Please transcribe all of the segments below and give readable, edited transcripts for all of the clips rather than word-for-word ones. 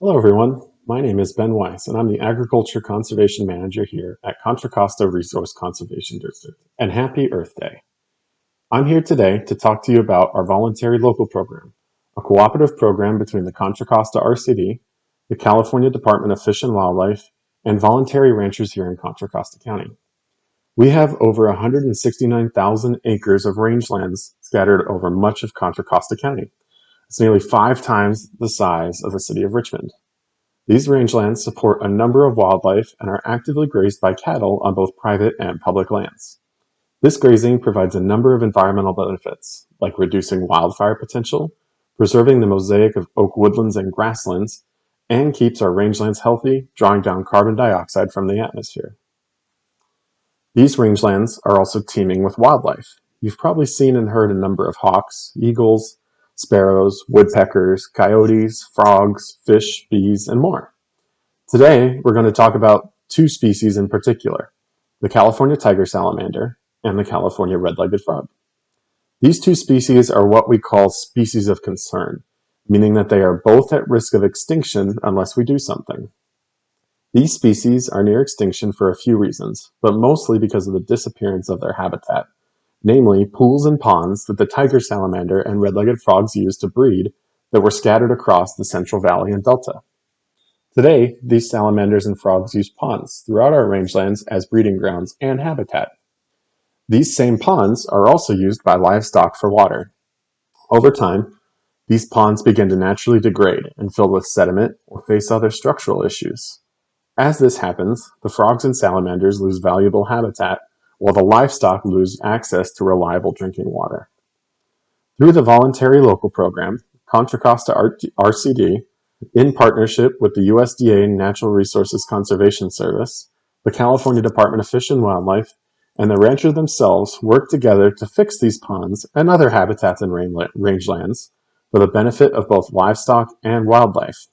Hello everyone, my name is Ben Weise and I'm the Agriculture Conservation Manager here at Contra Costa Resource Conservation District, and happy Earth Day. I'm here today to talk to you about our Voluntary Local Program, a cooperative program between the Contra Costa RCD, the California Department of Fish and Wildlife, and voluntary ranchers here in Contra Costa County. We have over 169,000 acres of rangelands scattered over much of Contra Costa County. It's nearly 5 times the size of the city of Richmond. These rangelands support a number of wildlife and are actively grazed by cattle on both private and public lands. This grazing provides a number of environmental benefits, like reducing wildfire potential, preserving the mosaic of oak woodlands and grasslands, and keeps our rangelands healthy, drawing down carbon dioxide from the atmosphere. These rangelands are also teeming with wildlife. You've probably seen and heard a number of hawks, eagles, sparrows, woodpeckers, coyotes, frogs, fish, bees, and more. Today, we're going to talk about 2 species in particular, the California tiger salamander and the California red-legged frog. These 2 species are what we call species of concern, meaning that they are both at risk of extinction unless we do something. These species are near extinction for a few reasons, but mostly because of the disappearance of their habitat, namely pools and ponds that the tiger salamander and red-legged frogs used to breed that were scattered across the Central Valley and Delta. Today, these salamanders and frogs use ponds throughout our rangelands as breeding grounds and habitat. These same ponds are also used by livestock for water. Over time, these ponds begin to naturally degrade and fill with sediment or face other structural issues. As this happens, the frogs and salamanders lose valuable habitat, while the livestock lose access to reliable drinking water. Through the Voluntary Local Program, Contra Costa RCD, in partnership with the USDA Natural Resources Conservation Service, the California Department of Fish and Wildlife, and the ranchers themselves work together to fix these ponds and other habitats and rangelands for the benefit of both livestock and wildlife.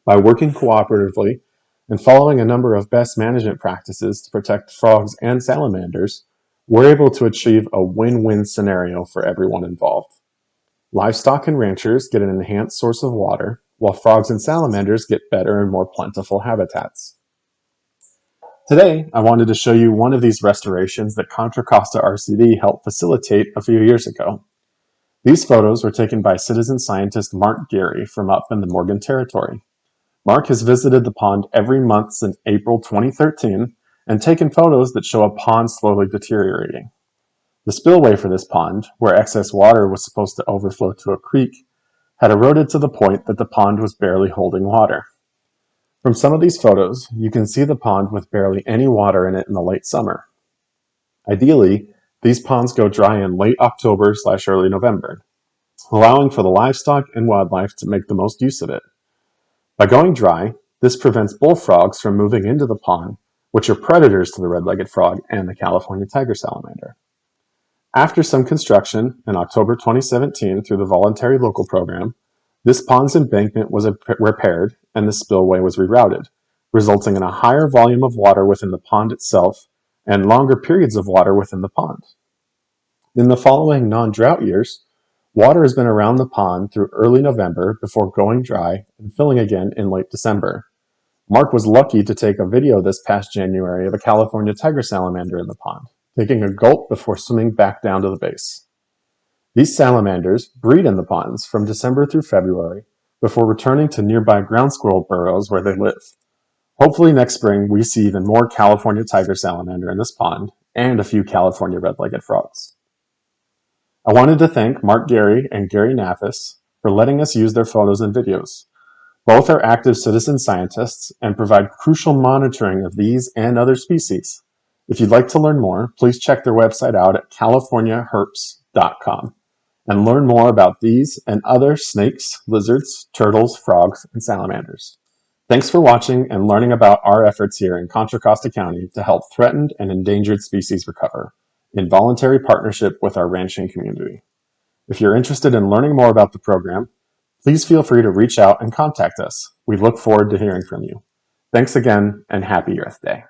By working cooperatively and following a number of best management practices to protect frogs and salamanders, we're able to achieve a win-win scenario for everyone involved. Livestock and ranchers get an enhanced source of water, while frogs and salamanders get better and more plentiful habitats. Today, I wanted to show you one of these restorations that Contra Costa RCD helped facilitate a few years ago. These photos were taken by citizen scientist Mark Geary from up in the Morgan Territory. Mark has visited the pond every month since April 2013 and taken photos that show a pond slowly deteriorating. The spillway for this pond, where excess water was supposed to overflow to a creek, had eroded to the point that the pond was barely holding water. From some of these photos, you can see the pond with barely any water in it in the late summer. Ideally, these ponds go dry in late October/early November, allowing for the livestock and wildlife to make the most use of it. By going dry, this prevents bullfrogs from moving into the pond, which are predators to the red-legged frog and the California tiger salamander. After some construction in October 2017 through the Voluntary Local Program, this pond's embankment was repaired and the spillway was rerouted, resulting in a higher volume of water within the pond itself and longer periods of water within the pond. In the following non-drought years, water has been around the pond through early November before going dry and filling again in late December. Mark was lucky to take a video this past January of a California tiger salamander in the pond, taking a gulp before swimming back down to the base. These salamanders breed in the ponds from December through February before returning to nearby ground squirrel burrows where they live. Hopefully next spring we see even more California tiger salamander in this pond and a few California red-legged frogs. I wanted to thank Mark Geary and Gary Nathis for letting us use their photos and videos. Both are active citizen scientists and provide crucial monitoring of these and other species. If you'd like to learn more, please check their website out at californiaherps.com and learn more about these and other snakes, lizards, turtles, frogs, and salamanders. Thanks for watching and learning about our efforts here in Contra Costa County to help threatened and endangered species recover, in voluntary partnership with our ranching community. If you're interested in learning more about the program, please feel free to reach out and contact us. We look forward to hearing from you. Thanks again, and happy Earth Day.